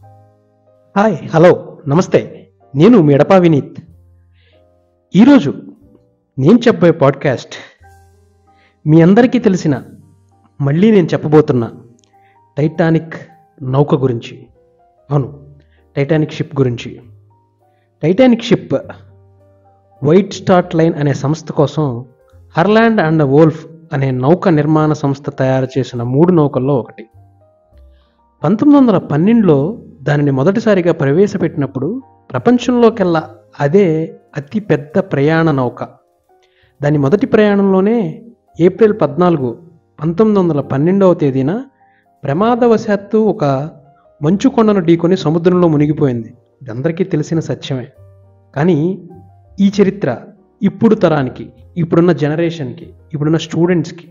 Hi hello నమస్తే. నేను మీ ఎడపా వినీత్. ఈరోజు నేను చెప్పబోయే పాడ్కాస్ట్ మీ అందరికీ తెలిసిన, మళ్ళీ నేను చెప్పబోతున్న టైటానిక్ నౌక గురించి. అవును, టైటానిక్ షిప్ గురించి. Titanic ship white star line అనే సంస్థ కోసం హర్లాండ్ అండ్ వోల్ఫ్ అనే నౌక నిర్మాణ సంస్థ తయారు చేసిన 3 నౌకల్లో ఒకటి. 1912లో దానిని మొదటిసారిగా ప్రవేశపెట్టినప్పుడు ప్రపంచంలోకెల్లా అదే అతి పెద్ద ప్రయాణ నౌక. దాని మొదటి ప్రయాణంలోనే ఏప్రిల్ 14, 1912వ తేదీన ప్రమాదవశాత్తు ఒక మంచు కొండను ఢీకొని సముద్రంలో మునిగిపోయింది. ఇది అందరికీ తెలిసిన సత్యమే. కానీ ఈ చరిత్ర ఇప్పుడు తరానికి, ఇప్పుడున్న జనరేషన్కి, ఇప్పుడున్న స్టూడెంట్స్కి,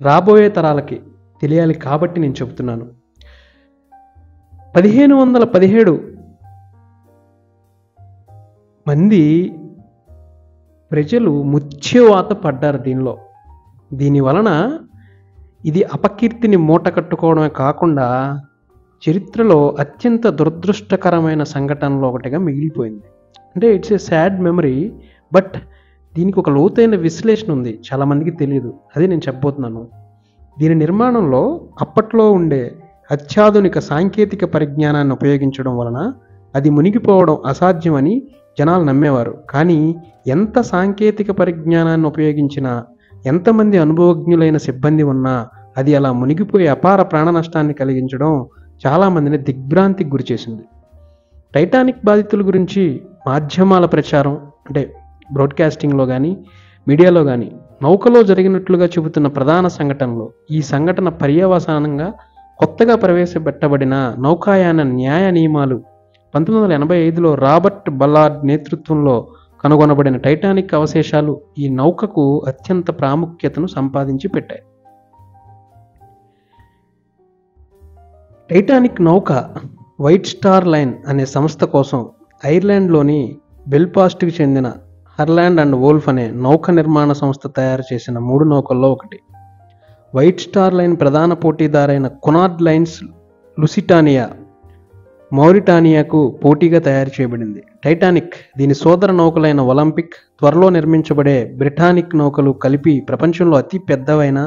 రాబోయే తరాలకి తెలియాలి కాబట్టి నేను చెబుతున్నాను. 1517 మంది ప్రజలు మృత్యువాత పడ్డారు దీని వలన ఇది అపకీర్తిని మూట కట్టుకోవడమే కాకుండా చరిత్రలో అత్యంత దురదృష్టకరమైన సంఘటనలో ఒకటిగా మిగిలిపోయింది. అంటే it's a sad memory, but దీనికి ఒక లోతైన విశ్లేషణ ఉంది, చాలామందికి తెలియదు. అది నేను చెప్పబోతున్నాను. దీని నిర్మాణంలో అప్పట్లో ఉండే అత్యాధునిక సాంకేతిక పరిజ్ఞానాన్ని ఉపయోగించడం వలన అది మునిగిపోవడం అసాధ్యమని జనాలు నమ్మేవారు. కానీ ఎంత సాంకేతిక పరిజ్ఞానాన్ని ఉపయోగించినా, ఎంతమంది అనుభవజ్ఞులైన సిబ్బంది ఉన్నా అది అలా మునిగిపోయి అపార ప్రాణ నష్టాన్ని కలిగించడం చాలామందిని దిగ్భ్రాంతికి గురిచేసింది. టైటానిక్ బాధితుల గురించి మాధ్యమాల ప్రచారం, అంటే బ్రాడ్కాస్టింగ్లో కానీ మీడియాలో కానీ నౌకలో జరిగినట్లుగా చెబుతున్న ప్రధాన సంఘటనలో ఈ సంఘటన పర్యవసానంగా కొత్తగా ప్రవేశపెట్టబడిన నౌకాయాన న్యాయ నియమాలు 1985లో రాబర్ట్ బల్లార్డ్ నేతృత్వంలో కనుగొనబడిన టైటానిక్ అవశేషాలు ఈ నౌకకు అత్యంత ప్రాముఖ్యతను సంపాదించి పెట్టాయి. టైటానిక్ నౌక వైట్ స్టార్ లైన్ అనే సంస్థ కోసం ఐర్లాండ్లోని బెల్ఫాస్ట్కి చెందిన హర్లాండ్ అండ్ వోల్ఫ్ అనే నౌక నిర్మాణ సంస్థ తయారు చేసిన 3 నౌకల్లో ఒకటి. వైట్ స్టార్ లైన్ ప్రధాన పోటీదారైన కునార్డ్ లైన్స్ లుసిటానియా, మౌరిటానియాకు పోటీగా తయారు చేయబడింది. టైటానిక్, దీని సోదర నౌకలైన ఒలింపిక్, త్వరలో నిర్మించబడే బ్రిటానిక్ నౌకలు కలిపి ప్రపంచంలో అతి పెద్దవైన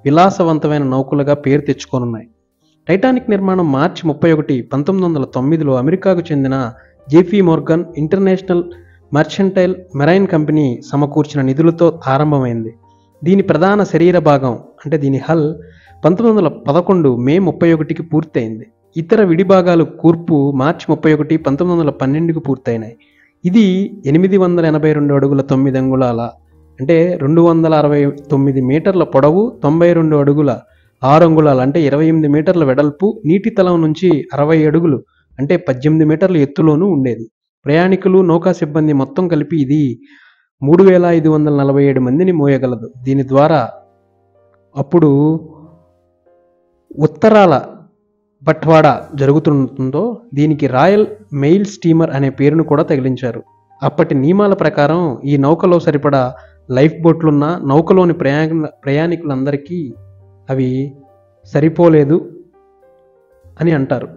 విలాసవంతమైన నౌకలుగా పేరు తెచ్చుకోనున్నాయి. టైటానిక్ నిర్మాణం మార్చి 31, 1909లో అమెరికాకు చెందిన JP Morgan international mercantile marine company సమకూర్చిన నిధులతో ఆరంభమైంది. దీని ప్రధాన శరీర భాగం, అంటే దీని హల్ 1911 మే 31కి పూర్తయింది. ఇతర విడిభాగాలు కూర్పు మార్చి 31, 1912కు పూర్తయినాయి. ఇది 882 అడుగుల 9 అంగుళాల, అంటే 269 మీటర్ల పొడవు, 92 అడుగుల 6 అంగుళాలు, అంటే 28 మీటర్ల వెడల్పు, నీటి తలం నుంచి 60 అడుగులు, అంటే 18 మీటర్ల ఎత్తులోనూ ఉండేది. ప్రయాణికులు, నౌకా సిబ్బంది మొత్తం కలిపి ఇది 3547 మందిని మోయగలదు. దీని ద్వారా అప్పుడు ఉత్తరాల బట్వాడా జరుగుతుందో దీనికి రాయల్ మెయిల్ స్టీమర్ అనే పేరును కూడా తగిలించారు. అప్పటి నియమాల ప్రకారం ఈ నౌకలో సరిపడా లైఫ్ బోట్లున్న నౌకలోని ప్రయాణికులందరికీ అవి సరిపోలేదు అని అంటారు.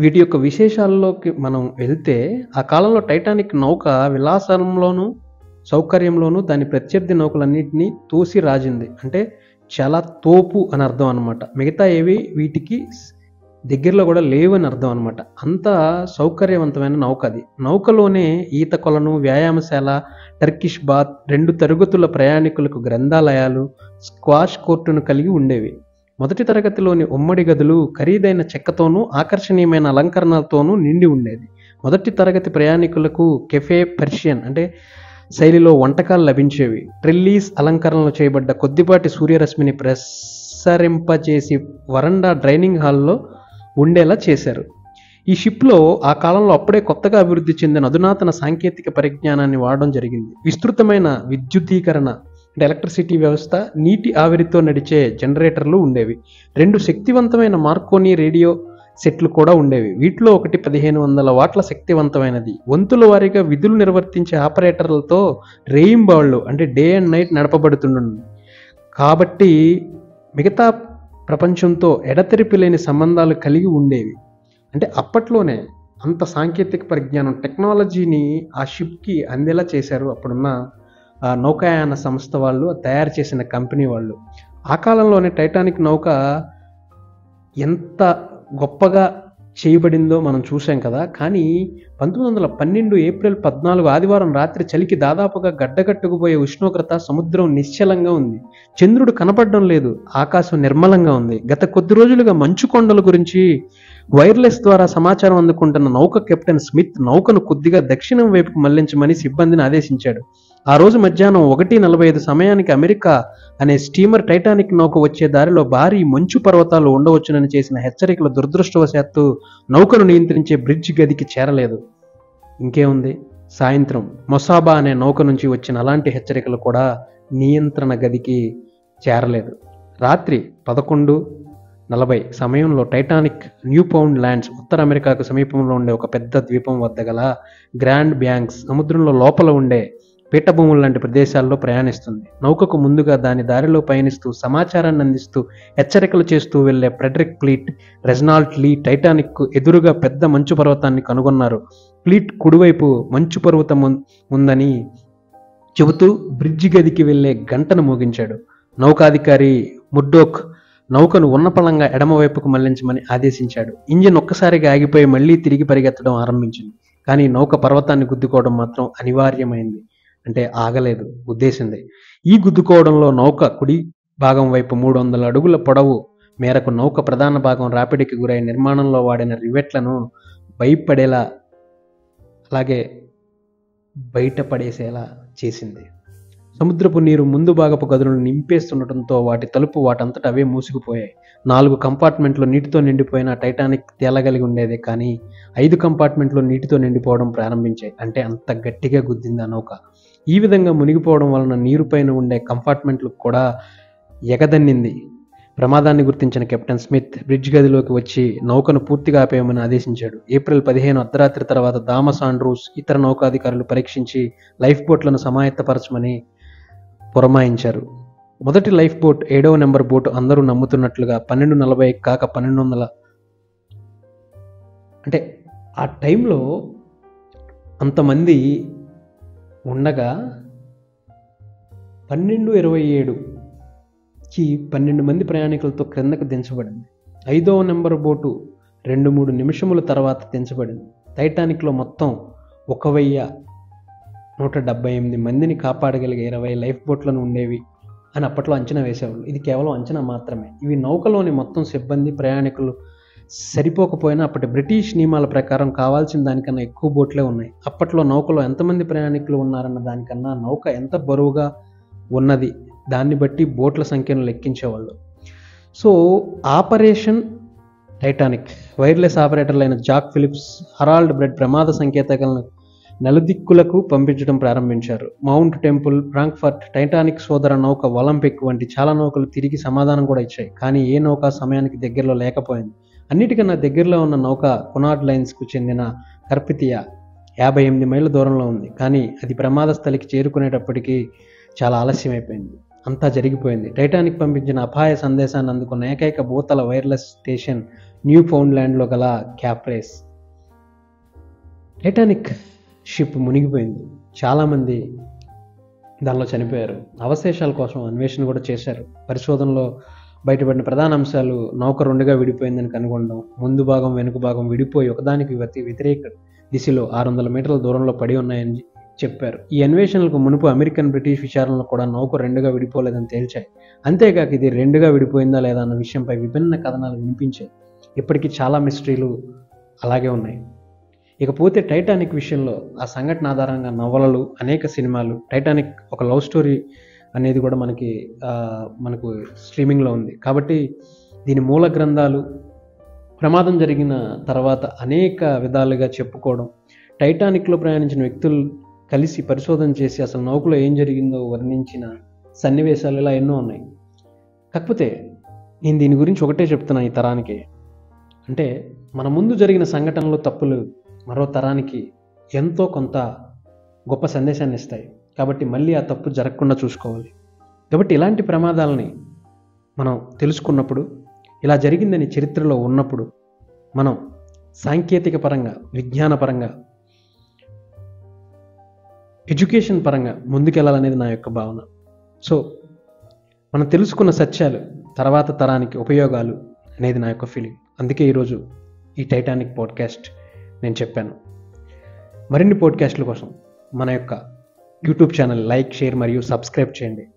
వీటి యొక్క విశేషాల్లోకి మనం వెళ్తే, ఆ కాలంలో టైటానిక్ నౌక విలాసంలోనూ సౌకర్యంలోనూ దాని ప్రత్యర్థి నౌకలన్నింటినీ తోసి రాజింది. అంటే చాలా తోపు అని అర్థం అనమాట. మిగతా ఏవి వీటికి దగ్గరలో కూడా లేవు అని అర్థం అనమాట. అంత సౌకర్యవంతమైన నౌక అది. నౌకలోనే ఈత కొలను, వ్యాయామశాల, టర్కిష్ బాత్, 2 తరగతుల ప్రయాణికులకు గ్రంథాలయాలు, స్క్వాష్ కోర్టును కలిగి ఉండేవి. మొదటి తరగతిలోని ఉమ్మడి గదులు ఖరీదైన చెక్కతోనూ ఆకర్షణీయమైన అలంకరణలతోనూ నిండి ఉండేది. మొదటి తరగతి ప్రయాణికులకు కెఫే పర్షియన్, అంటే శైలిలో వంటకాలు లభించేవి. ట్రెల్లీస్ అలంకరణలు చేయబడ్డ కొద్దిపాటి సూర్యరశ్మిని ప్రసరింపచేసి వరండా డైనింగ్ హాల్లో ఉండేలా చేశారు. ఈ షిప్లో ఆ కాలంలో అప్పుడే కొత్తగా అభివృద్ధి చెందిన అధునాతన సాంకేతిక పరిజ్ఞానాన్ని వాడడం జరిగింది. విస్తృతమైన విద్యుదీకరణ, అంటే ఎలక్ట్రిసిటీ వ్యవస్థ, నీటి ఆవిరితో నడిచే జనరేటర్లు ఉండేవి. 2 శక్తివంతమైన మార్కోనీ రేడియో సెట్లు కూడా ఉండేవి. వీటిలో ఒకటి 1500 వాట్ల శక్తివంతమైనది. వంతుల వారీగా విధులు నిర్వర్తించే ఆపరేటర్లతో రేయింబాళ్ళు, అంటే డే అండ్ నైట్ నడపబడుతుండేది. కాబట్టి మిగతా ప్రపంచంతో ఎడతెరిపి లేని సంబంధాలు కలిగి ఉండేవి. అంటే అప్పట్లోనే అంత సాంకేతిక పరిజ్ఞానం, టెక్నాలజీని ఆ షిప్కి అందేలా చేశారు అప్పుడున్న నౌకాయాన సంస్థ వాళ్ళు, తయారు చేసిన కంపెనీ వాళ్ళు. ఆ కాలంలోనే టైటానిక్ నౌక ఎంత గొప్పగా చేయబడిందో మనం చూసాం కదా. కానీ 1912 ఏప్రిల్ 14 ఆదివారం రాత్రి చలికి దాదాపుగా గడ్డకట్టుకుపోయే ఉష్ణోగ్రత, సముద్రం నిశ్చలంగా ఉంది. చంద్రుడు కనపడడం లేదు, ఆకాశం నిర్మలంగా ఉంది. గత కొద్ది రోజులుగా మంచు కొండల గురించి వైర్లెస్ ద్వారా సమాచారం అందుకుంటున్న నౌక కెప్టెన్ స్మిత్ నౌకను కొద్దిగా దక్షిణం వైపుకు మళ్లించమని సిబ్బందిని ఆదేశించాడు. ఆ రోజు మధ్యాహ్నం 1:45 సమయానికి అమెరికా అనే స్టీమర్ టైటానిక్ నౌక వచ్చే దారిలో భారీ మంచు పర్వతాలు ఉండవచ్చునని చేసిన హెచ్చరికలు దురదృష్టవశాత్తు నౌకను నియంత్రించే బ్రిడ్జ్ గదికి చేరలేదు. ఇంకేముంది, సాయంత్రం మొసాబా అనే నౌక నుంచి వచ్చిన అలాంటి హెచ్చరికలు కూడా నియంత్రణ గదికి చేరలేదు. రాత్రి 11:40 సమయంలో టైటానిక్ న్యూఫౌండ్ ల్యాండ్స్ ఉత్తర అమెరికాకు సమీపంలో ఉండే ఒక పెద్ద ద్వీపం వద్ద గల గ్రాండ్ బ్యాంక్స్ సముద్రంలో లోపల ఉండే పీఠభూములు లాంటి ప్రదేశాల్లో ప్రయాణిస్తుంది. నౌకకు ముందుగా దాని దారిలో పయనిస్తూ సమాచారాన్ని అందిస్తూ హెచ్చరికలు చేస్తూ వెళ్లే ఫ్రెడరిక్ ఫ్లీట్, రెజ్నాల్డ్ లీ టైటానిక్ ఎదురుగా పెద్ద మంచు పర్వతాన్ని కనుగొన్నారు. ఫ్లీట్ కుడివైపు మంచు పర్వతం ఉందని చెబుతూ బ్రిడ్జి గదికి వెళ్లే గంటను మోగించాడు. నౌకాధికారి ముర్డోక్ నౌకను ఉన్నపళంగా ఎడమవైపుకు మళ్లించమని ఆదేశించాడు. ఇంజిన్ ఒక్కసారిగా ఆగిపోయి మళ్లీ తిరిగి పరిగెత్తడం ఆరంభించింది. కానీ నౌక పర్వతాన్ని గుద్దుకోవడం మాత్రం అనివార్యమైంది. అంటే ఆగలేదు, గుద్దేసింది. ఈ గుద్దుకోవడంలో నౌక కుడి భాగం వైపు 300 అడుగుల పొడవు మేరకు నౌక ప్రధాన భాగం రాపిడికి గురై నిర్మాణంలో వాడిన రివెట్లను భయపడేలా, అలాగే బయటపడేసేలా చేసింది. సముద్రపు నీరు ముందు భాగపు గదులను నింపేస్తుండటంతో వాటి తలుపు వాటంతట అవే మూసుకుపోయాయి. 4 కంపార్ట్మెంట్లు నీటితో నిండిపోయిన టైటానిక్ తేలగలిగి ఉండేది, కానీ 5 కంపార్ట్మెంట్లు నీటితో నిండిపోవడం ప్రారంభించాయి. అంటే అంత గట్టిగా గుద్దింది ఆ నౌక. ఈ విధంగా మునిగిపోవడం వలన నీరు పైన ఉండే కంపార్ట్మెంట్లకు కూడా ఎగదన్నింది. ప్రమాదాన్ని గుర్తించిన కెప్టెన్ స్మిత్ బ్రిడ్జ్ గదిలోకి వచ్చి నౌకను పూర్తిగా ఆపేయమని ఆదేశించాడు. ఏప్రిల్ 15 అర్ధరాత్రి తర్వాత థామస్ ఆండ్రూస్ ఇతర నౌకాధికారులు పరీక్షించి లైఫ్ బోట్లను సమాయత్తపరచమని పురమాయించారు. మొదటి లైఫ్ బోట్ 7వ నెంబర్ బోటు అందరూ నమ్ముతున్నట్లుగా 12:40 కాక 1200 అంటే ఆ టైంలో అంతమంది ఉండగా 12:27కి 12 మంది ప్రయాణికులతో క్రిందకు దించబడింది. 5వ నెంబర్ బోటు 2-3 నిమిషముల తర్వాత దించబడింది. టైటానిక్లో మొత్తం 1178 మందిని కాపాడగలిగే 20 లైఫ్ బోట్లను ఉండేవి అని అప్పట్లో అంచనా వేసేవాళ్ళు. ఇది కేవలం అంచనా మాత్రమే. ఇవి నౌకలోని మొత్తం సిబ్బంది, ప్రయాణికులు సరిపోకపోయినా అప్పటి బ్రిటిష్ నియమాల ప్రకారం కావాల్సిన దానికన్నా ఎక్కువ బోట్లే ఉన్నాయి. అప్పట్లో నౌకలో ఎంతమంది ప్రయాణికులు ఉన్నారన్న దానికన్నా నౌక ఎంత బరువుగా ఉన్నది దాన్ని బట్టి బోట్ల సంఖ్యను లెక్కించేవాళ్ళు. సో ఆపరేషన్ టైటానిక్ వైర్లెస్ ఆపరేటర్లైన జాక్ ఫిలిప్స్, హరాల్డ్ బ్రెడ్ ప్రమాద సంకేతాలను నలుదిక్కులకు పంపించడం ప్రారంభించారు. మౌంట్ టెంపుల్, ఫ్రాంక్ఫర్ట్, టైటానిక్ సోదర నౌక ఒలింపిక్ వంటి చాలా నౌకలు తిరిగి సమాధానం కూడా ఇచ్చాయి. కానీ ఏ నౌక సమయానికి దగ్గరలో లేకపోయింది. అన్నిటికన్నా దగ్గరలో ఉన్న నౌక కునార్డ్ లైన్స్కు చెందిన కర్పితియా 58 మైళ్ళ దూరంలో ఉంది. కానీ అది ప్రమాద స్థలికి చేరుకునేటప్పటికీ చాలా ఆలస్యమైపోయింది. అంతా జరిగిపోయింది. టైటానిక్ పంపించిన అపాయ సందేశాన్ని అందుకున్న ఏకైక భూతల వైర్లెస్ స్టేషన్ న్యూ ఫౌండ్ ల్యాండ్లో గల క్యాప్రేస్. టైటానిక్ షిప్ మునిగిపోయింది. చాలామంది దానిలో చనిపోయారు. అవశేషాల కోసం అన్వేషణ కూడా చేశారు. పరిశోధనలో బయటపడిన ప్రధాన అంశాలు నౌక 2గా విడిపోయిందని కనుగొనడం, ముందు భాగం వెనుక భాగం విడిపోయి ఒకదానికి వ్యతిరేక దిశలో 600 మీటర్ల దూరంలో పడి ఉన్నాయని చెప్పారు. ఈ అన్వేషణలకు మునుపు అమెరికన్, బ్రిటిష్ విచారణలో కూడా నౌక 2గా విడిపోలేదని తేల్చాయి. అంతేకాక ఇది 2గా విడిపోయిందా లేదా అన్న విషయంపై విభిన్న కథనాలు వినిపించాయి. ఇప్పటికీ చాలా మిస్టరీలు అలాగే ఉన్నాయి. ఇకపోతే టైటానిక్ విషయంలో ఆ సంఘటన ఆధారంగా నవలలు, అనేక సినిమాలు, టైటానిక్ ఒక లవ్ స్టోరీ అనేది కూడా మనకు స్ట్రీమింగ్లో ఉంది. కాబట్టి దీని మూల గ్రంథాలు ప్రమాదం జరిగిన తర్వాత అనేక విధాలుగా చెప్పుకోవడం, టైటానిక్లో ప్రయాణించిన వ్యక్తులు కలిసి పరిశోధన చేసి అసలు నౌకలో ఏం జరిగిందో వర్ణించిన సన్నివేశాలు ఇలా ఎన్నో ఉన్నాయి. కాకపోతే నేను దీని గురించి ఒకటే చెప్తున్నా ఈ తరానికి, అంటే మన ముందు జరిగిన సంఘటనలు, తప్పులు మరో తరానికి ఎంతో కొంత గొప్ప సందేశాన్ని ఇస్తాయి. కాబట్టి మళ్ళీ ఆ తప్పు జరగకుండా చూసుకోవాలి. కాబట్టి ఇలాంటి ప్రమాదాలని మనం తెలుసుకున్నప్పుడు, ఇలా జరిగిందని చరిత్రలో ఉన్నప్పుడు మనం సాంకేతిక పరంగా, విజ్ఞాన పరంగా, ఎడ్యుకేషన్ పరంగా ముందుకెళ్ళాలనేది నా యొక్క భావన. సో మనం తెలుసుకున్న సత్యాలు తర్వాత తరానికి ఉపయోగాలు అనేది నా యొక్క ఫీలింగ్. అందుకే ఈరోజు ఈ టైటానిక్ పాడ్కాస్ట్ నేను చెప్పాను. మరిన్ని పాడ్కాస్ట్ల కోసం మన యొక్క యూట్యూబ్ ఛానల్ లైక్, షేర్ మరియు సబ్స్క్రైబ్ చేయండి.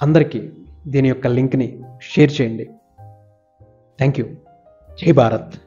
అందరికీ దీని యొక్క లింక్ని షేర్ చేయండి. Thank you. జై భారత్.